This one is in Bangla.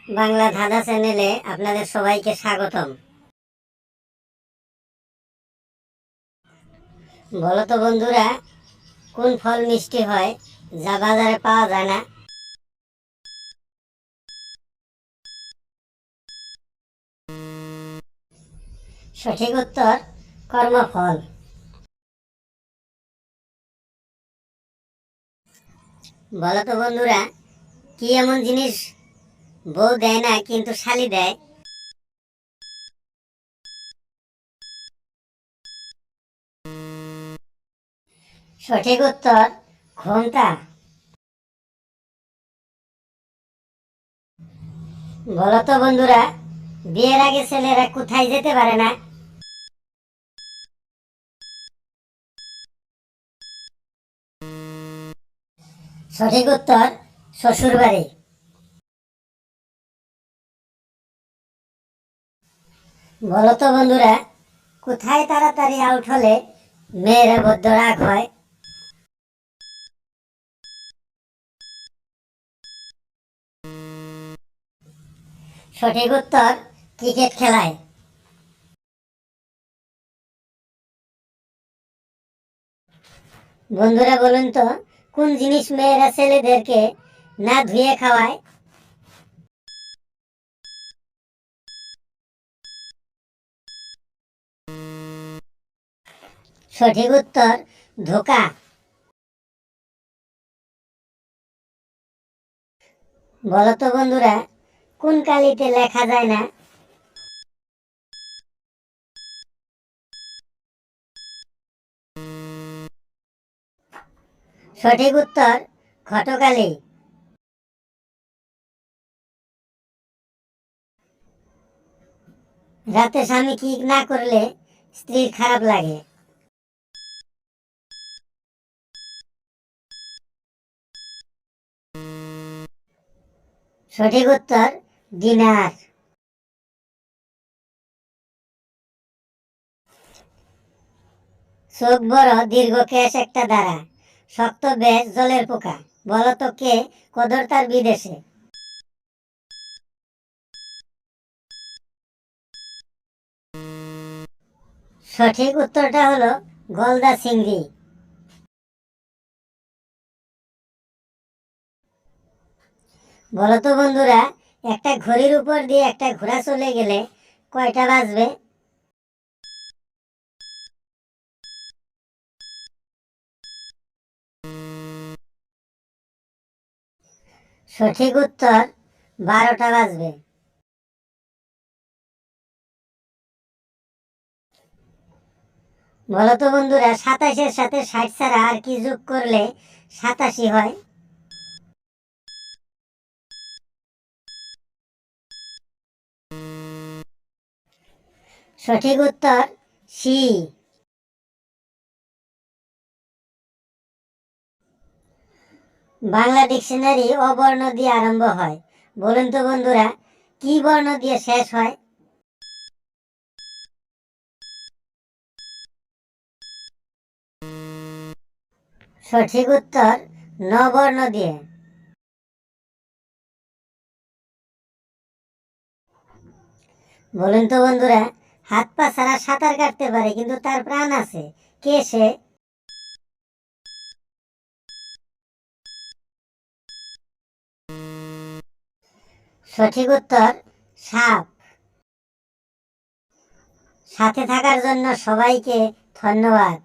বাংলা ধাঁধা চ্যানেলে আপনাদের সবাইকে স্বাগতম। বলো তো বন্ধুরা, কোন ফল মিষ্টি হয় যা বাজারে পাওয়া যায় না? সঠিক উত্তর কর্মফল। বলো তো বন্ধুরা, কি এমন জিনিস বউ দেয় না কিন্তু শালি দেয়? সঠিক উত্তর ঘোমটা। বলো তো বন্ধুরা, বিয়ের আগে ছেলেরা কোথায় যেতে পারে না? সঠিক উত্তর শ্বশুর বাড়ি। বলো তো বন্ধুরা, কোথায় তাড়াতাড়ি আউট হলে মেয়েরা বড্ড রাগ হয়? সঠিক উত্তর ক্রিকেট খেলায়। বন্ধুরা বলুন তো, কোন জিনিস মেয়েরা ছেলেদেরকে না ধুয়ে খাওয়ায়? সঠিক উত্তর ধোকা। বলো তো বন্ধুরা, কোন কালিতে লেখা যায় না? সঠিক উত্তর ঘটকালি। রাতে স্বামী কি না করলে স্ত্রীর খারাপ লাগে? সঠিক উত্তর ডিনার। চোখ বড়, দীর্ঘ কেশ একটা দ্বারা, শক্ত বেশ জলের পোকা। বলো তো কে কদর তার বিদেশে? সঠিক উত্তরটা হলো গলদা চিংড়ি। বলো তো বন্ধুরা, একটা ঘড়ির উপর দিয়ে একটা ঘোড়া চলে গেলে কয়টা বাজবে? সঠিক উত্তর 12টা বাজবে। বলো তো বন্ধুরা, 27-এর সাথে 60 ছাড়া আর কি যোগ করলে 87 হয়? সঠিক উত্তর সি। বাংলা ডিকশনারি অবর্ণ দিয়ে আরম্ভ হয়। বলুন তো বন্ধুরা, কি বর্ণ দিয়ে শেষ হয়? সঠিক উত্তর ন বর্ণ দিয়ে। বলুন তো বন্ধুরা, হাত পা ছাড়া সাঁতার কাটতে পারে কিন্তু তার প্রাণ আছে, কে সে? সঠিক উত্তর সাপ। সাথে থাকার জন্য সবাইকে ধন্যবাদ।